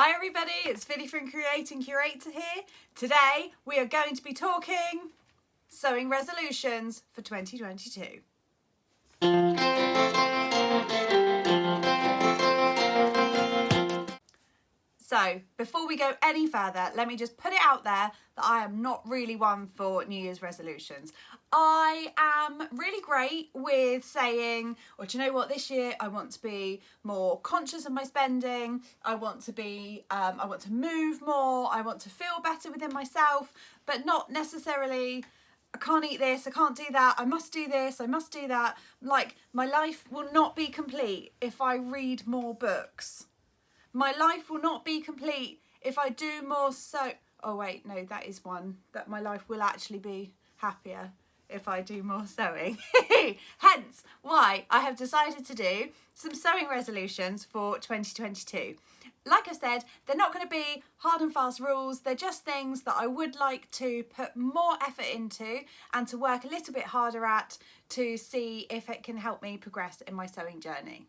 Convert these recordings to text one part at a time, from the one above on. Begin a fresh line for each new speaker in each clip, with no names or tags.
Hi everybody, it's Phili from Create and Curator here. Today we are going to be talking sewing resolutions for 2022. So before we go any further, let me just put it out there that I am not really one for New Year's resolutions. I am really great with saying, or do you know what, this year I want to be more conscious of my spending. I want to move more. I want to feel better within myself, but not necessarily I can't eat this, I can't do that, I must do this, I must do that. Like, my life will not be complete if I read more books. My life will not be complete if I do more oh wait, no, that is one that my life will actually be happier if I do more sewing. Hence why I have decided to do some sewing resolutions for 2022. Like I said, they're not going to be hard and fast rules. They're just things that I would like to put more effort into and to work a little bit harder at to see if it can help me progress in my sewing journey.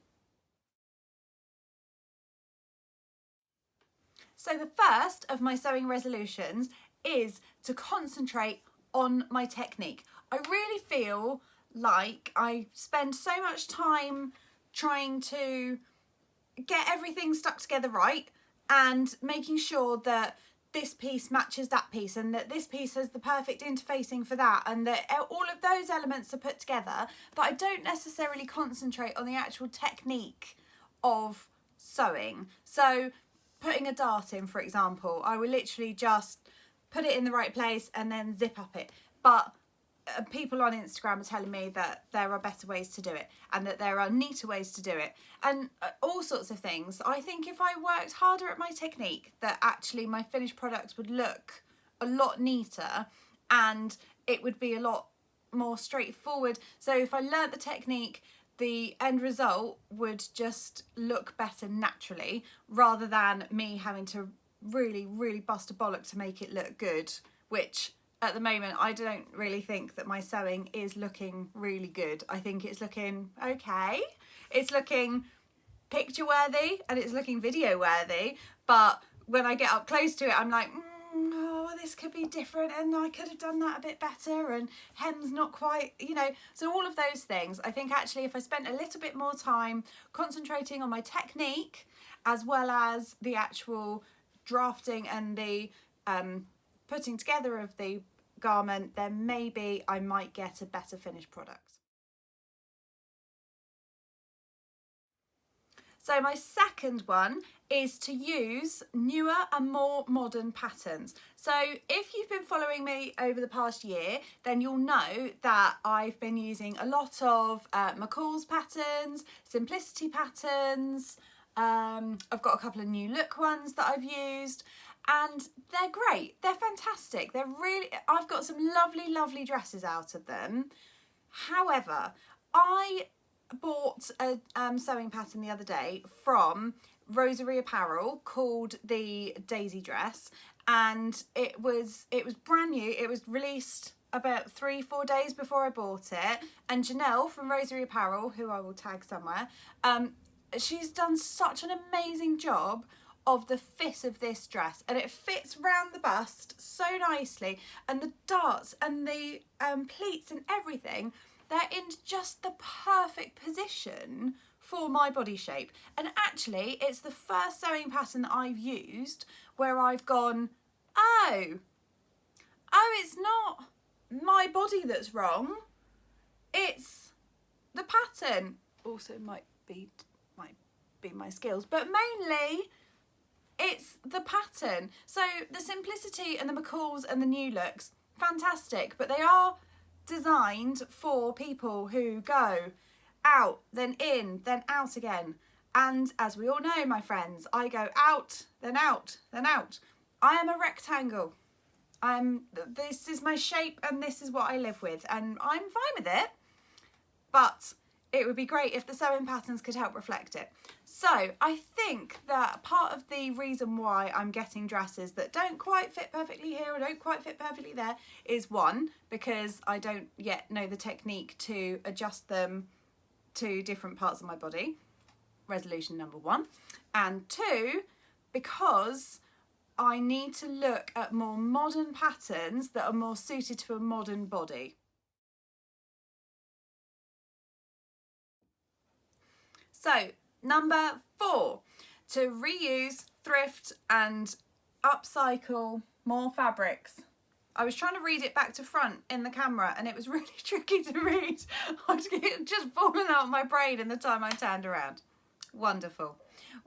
So the first of my sewing resolutions is to concentrate on my technique. I really feel like I spend so much time trying to get everything stuck together right and making sure that this piece matches that piece and that this piece has the perfect interfacing for that and that all of those elements are put together, that I don't necessarily concentrate on the actual technique of sewing. So putting a dart in, for example, I will literally just put it in the right place and then zip up it. But people on Instagram are telling me that there are better ways to do it and that there are neater ways to do it and all sorts of things. I think if I worked harder at my technique, that actually my finished product would look a lot neater and it would be a lot more straightforward. So if I learnt the technique, the end result would just look better naturally rather than me having to really bust a bollock to make it look good, which at the moment I don't really think that my sewing is looking really good. I think it's looking okay. It's looking picture worthy and it's looking video worthy, but when I get up close to it I'm like, oh, this could be different and I could have done that a bit better and hem's not quite, you know. So all of those things, I think actually if I spent a little bit more time concentrating on my technique as well as the actual drafting and the putting together of the garment, then maybe I might get a better finished product. So my second one is to use newer and more modern patterns. So if you've been following me over the past year, then you'll know that I've been using a lot of McCall's patterns, Simplicity patterns. I've got a couple of new look ones that I've used and they're great. They're fantastic. I've got some lovely dresses out of them. However, I bought a sewing pattern the other day from Rosary Apparel called the Daisy dress, and it was brand new. It was released about 3-4 days before I bought it, and Janelle from Rosary Apparel, who I will tag somewhere, she's done such an amazing job of the fit of this dress, and it fits round the bust so nicely, and the darts and the pleats and everything, they're in just the perfect position for my body shape. And actually it's the first sewing pattern that I've used where I've gone, oh, it's not my body that's wrong, it's the pattern. Also might be my skills, but mainly it's the pattern. So the Simplicity and the McCalls and the new looks, fantastic, but they are designed for people who go out, then in, then out again. And as we all know, my friends, I go out, then out, then out. I am a rectangle. This is my shape and this is what I live with, and I'm fine with it. But it would be great if the sewing patterns could help reflect it. So I think that part of the reason why I'm getting dresses that don't quite fit perfectly here or don't quite fit perfectly there is one, because I don't yet know the technique to adjust them to different parts of my body. Resolution number one. And two, because I need to look at more modern patterns that are more suited to a modern body. So, number 4, to reuse, thrift and upcycle more fabrics. I was trying to read it back to front in the camera and it was really tricky to read. It just fallen out of my brain in the time I turned around. Wonderful.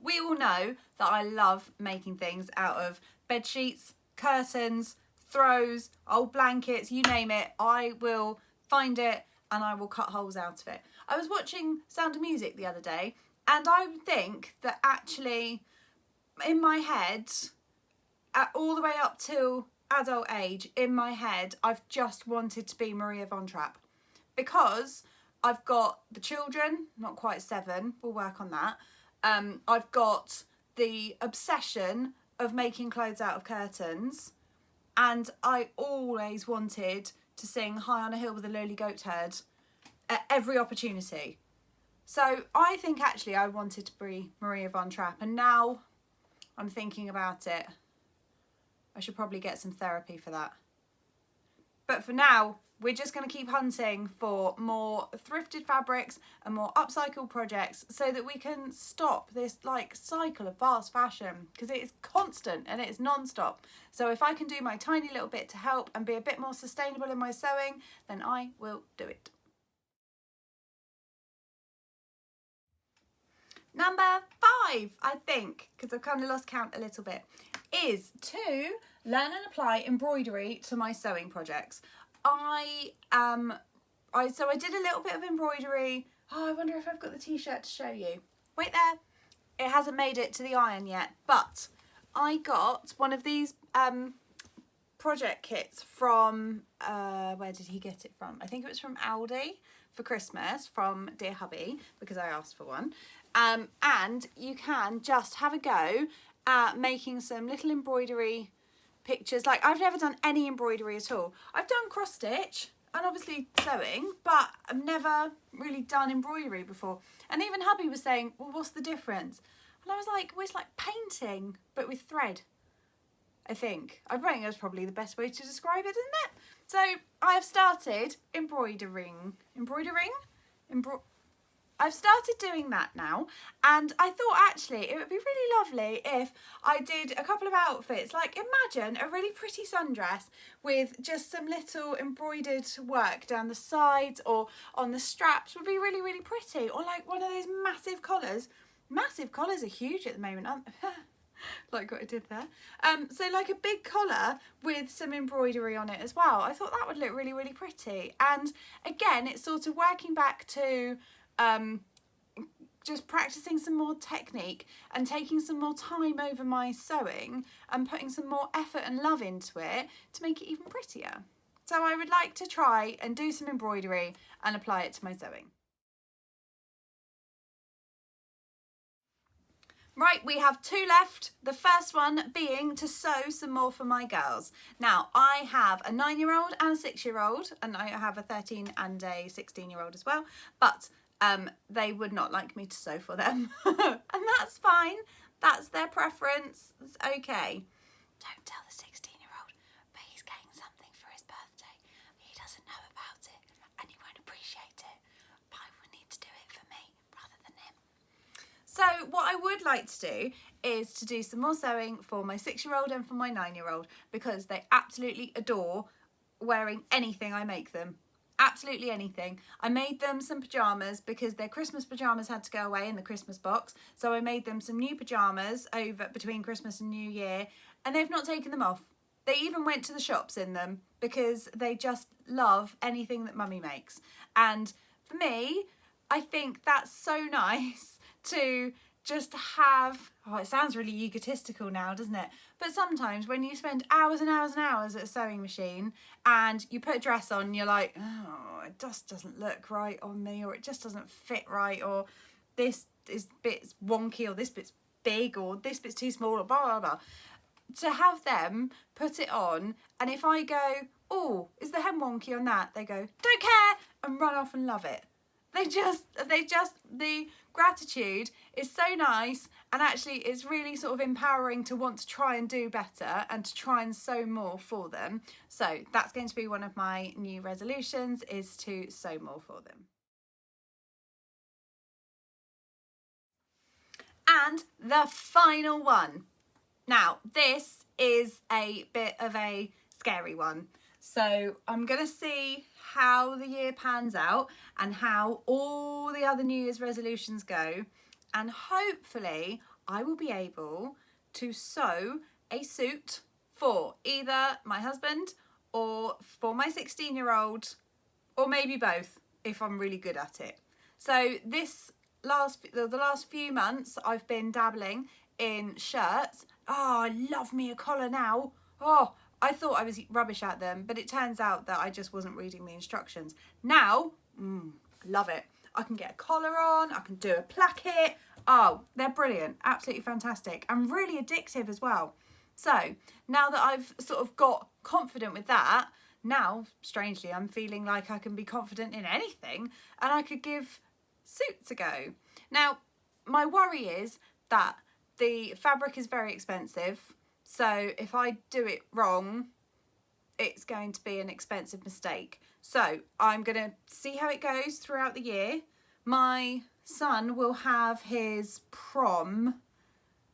We all know that I love making things out of bed sheets, curtains, throws, old blankets, you name it. I will find it and I will cut holes out of it. I was watching Sound of Music the other day and I think that actually in my head, all the way up till adult age, in my head, I've just wanted to be Maria von Trapp because I've got the children, not quite 7, we'll work on that. I've got the obsession of making clothes out of curtains, and I always wanted to sing High on a Hill with a Lowly Goat Herd at every opportunity. So I think actually I wanted to be Maria von Trapp, and now I'm thinking about it. I should probably get some therapy for that. But for now, we're just going to keep hunting for more thrifted fabrics and more upcycle projects so that we can stop this like cycle of fast fashion, because it is constant and it is non-stop. So if I can do my tiny little bit to help and be a bit more sustainable in my sewing, then I will do it. Number 5, I think, because I've kind of lost count a little bit, is to learn and apply embroidery to my sewing projects. So I did a little bit of embroidery. Oh, I wonder if I've got the t-shirt to show you. Wait there. It hasn't made it to the iron yet, but I got one of these project kits from, where did he get it from? I think it was from Aldi for Christmas from dear hubby, because I asked for one. And you can just have a go at making some little embroidery pictures. Like, I've never done any embroidery at all. I've done cross stitch and obviously sewing, but I've never really done embroidery before. And even hubby was saying, well, what's the difference? And I was like, well, it's like painting, but with thread, I think. I think that's probably the best way to describe it, isn't it? So I have started embroidering. I've started doing that now, and I thought actually it would be really lovely if I did a couple of outfits. Like, imagine a really pretty sundress with just some little embroidered work down the sides or on the straps would be really, really pretty. Or like one of those massive collars. Massive collars are huge at the moment, aren't they? Like what I did there. So like a big collar with some embroidery on it as well. I thought that would look really, really pretty. And again, it's sort of working back to just practicing some more technique and taking some more time over my sewing and putting some more effort and love into it to make it even prettier. So I would like to try and do some embroidery and apply it to my sewing. Right, we have 2 left. The first one being to sew some more for my girls. Now, I have a 9-year-old and a 6-year-old, and I have a 13 and a 16-year-old as well, but they would not like me to sew for them. And that's fine. That's their preference. It's okay. Don't tell the 16-year-old, but he's getting something for his birthday. He doesn't know about it and he won't appreciate it. But I will need to do it for me rather than him. So what I would like to do is to do some more sewing for my 6-year-old and for my 9-year-old, because they absolutely adore wearing anything I make them. Absolutely anything. I made them some pyjamas because their Christmas pyjamas had to go away in the Christmas box. So I made them some new pyjamas over between Christmas and New Year, and they've not taken them off. They even went to the shops in them because they just love anything that mummy makes. And for me, I think that's so nice to just have, oh, it sounds really egotistical now, doesn't it? But sometimes when you spend hours and hours and hours at a sewing machine and you put a dress on and you're like, oh, it just doesn't look right on me, or it just doesn't fit right, or this bit's wonky, or this bit's big, or this bit's too small, or blah, blah, blah. To have them put it on, and if I go, oh, is the hem wonky on that? They go, don't care, and run off and love it. The gratitude is so nice, And actually it's really sort of empowering to want to try and do better and to try and sew more for them. So that's going to be one of my new resolutions, is to sew more for them. And the final one. Now, this is a bit of a scary one. So I'm going to see how the year pans out and how all the other New Year's resolutions go. And hopefully I will be able to sew a suit for either my husband or for my 16-year-old, or maybe both if I'm really good at it. So the last few months I've been dabbling in shirts. Oh, I love me a collar now. Oh, I thought I was rubbish at them, but it turns out that I just wasn't reading the instructions. Now, love it. I can get a collar on, I can do a placket. Oh, they're brilliant, absolutely fantastic, and really addictive as well. So now that I've sort of got confident with that, now, strangely, I'm feeling like I can be confident in anything and I could give suits a go. Now, my worry is that the fabric is very expensive, so if I do it wrong, it's going to be an expensive mistake. So I'm going to see how it goes throughout the year. My son will have his prom,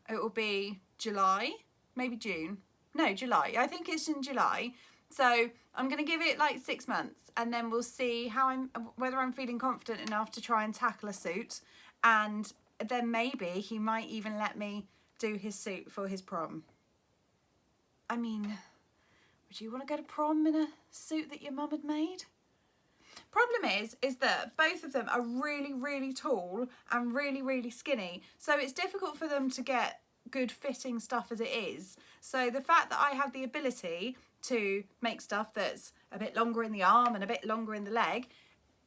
it will be July, maybe June. No, July. I think it's in July. So I'm going to give it like 6 months and then we'll see whether I'm feeling confident enough to try and tackle a suit, and then maybe he might even let me do his suit for his prom. I mean, would you want to go to prom in a suit that your mum had made? Problem is that both of them are really, really tall and really, really skinny. So it's difficult for them to get good fitting stuff as it is. So the fact that I have the ability to make stuff that's a bit longer in the arm and a bit longer in the leg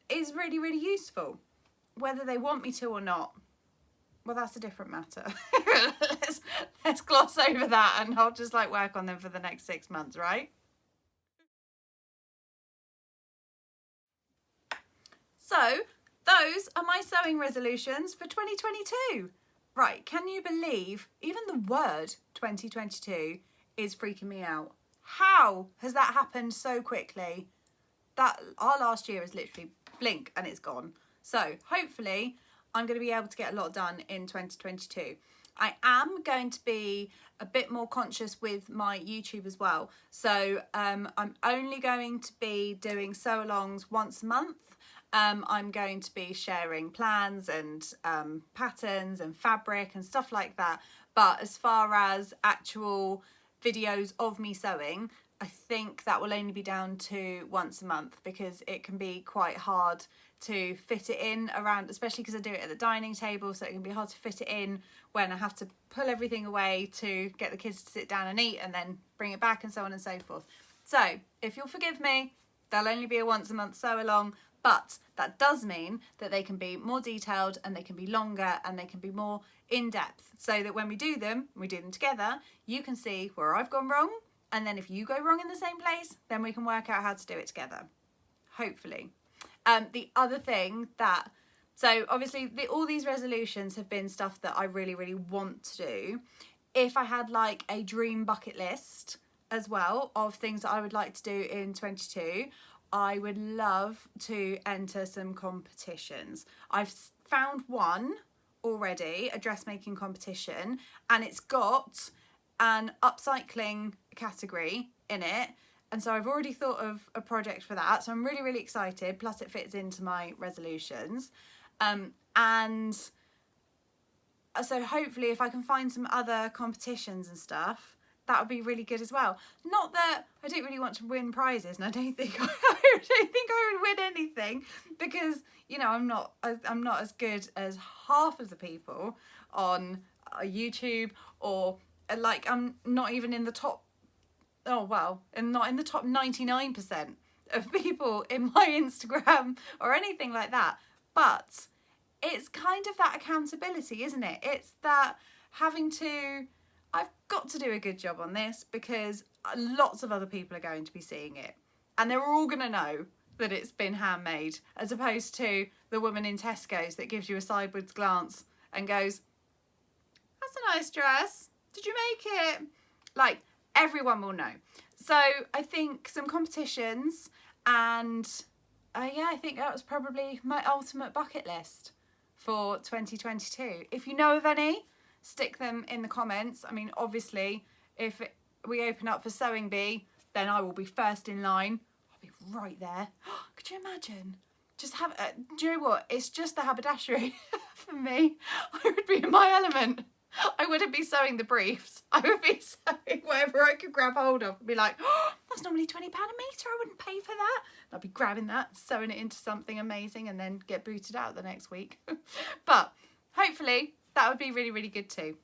is really, really useful. Whether they want me to or not, well, that's a different matter. let's gloss over that and I'll just like work on them for the next 6 months, right? So those are my sewing resolutions for 2022. Right, can you believe even the word 2022 is freaking me out? How has that happened so quickly? That our last year is literally blink and it's gone. So hopefully I'm going to be able to get a lot done in 2022. I am going to be a bit more conscious with my YouTube as well. So I'm only going to be doing sew-alongs once a month. I'm going to be sharing plans and patterns and fabric and stuff like that. But as far as actual videos of me sewing, I think that will only be down to once a month, because it can be quite hard to fit it in around, especially because I do it at the dining table, so it can be hard to fit it in when I have to pull everything away to get the kids to sit down and eat and then bring it back and so on and so forth. So if you'll forgive me, they'll only be a once a month sew along, but that does mean that they can be more detailed and they can be longer and they can be more in depth, so that when we do them together, you can see where I've gone wrong, and then if you go wrong in the same place, then we can work out how to do it together, hopefully. The other thing that, so obviously all these resolutions have been stuff that I really, really want to do. If I had like a dream bucket list as well of things that I would like to do in 22, I would love to enter some competitions. I've found one already, a dressmaking competition, and it's got an upcycling category in it. And so I've already thought of a project for that. So I'm really, really excited. Plus it fits into my resolutions. And so hopefully if I can find some other competitions and stuff, that would be really good as well. Not that I don't really want to win prizes, and I don't think I would win anything, because, you know, I'm not as good as half of the people on YouTube, or like I'm not even in the top, oh well, and not in the top 99% of people in my Instagram or anything like that. But it's kind of that accountability, isn't it? It's that having to, I've got to do a good job on this because lots of other people are going to be seeing it, and they're all going to know that it's been handmade, as opposed to the woman in Tesco's that gives you a sideways glance and goes, "That's that's a nice dress. Did you make it? Like, everyone will know. So I think some competitions, and yeah, I think that was probably my ultimate bucket list for 2022. If you know of any, stick them in the comments. I mean, obviously, if we open up for Sewing Bee, then I will be first in line. I'll be right there. Could you imagine? Just have, do you know what? It's just the haberdashery for me. I would be in my element. I wouldn't be sewing the briefs. I would be sewing whatever I could grab hold of and be like, oh, that's normally £20 a metre. I wouldn't pay for that. I'd be grabbing that, sewing it into something amazing, and then get booted out the next week. But hopefully that would be really, really good too.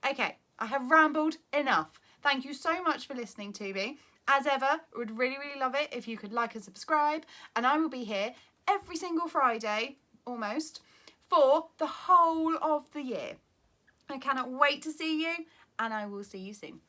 Okay, I have rambled enough. Thank you so much for listening to me. As ever, I would really, really love it if you could like and subscribe, and I will be here every single Friday, almost, for the whole of the year. I cannot wait to see you, and I will see you soon.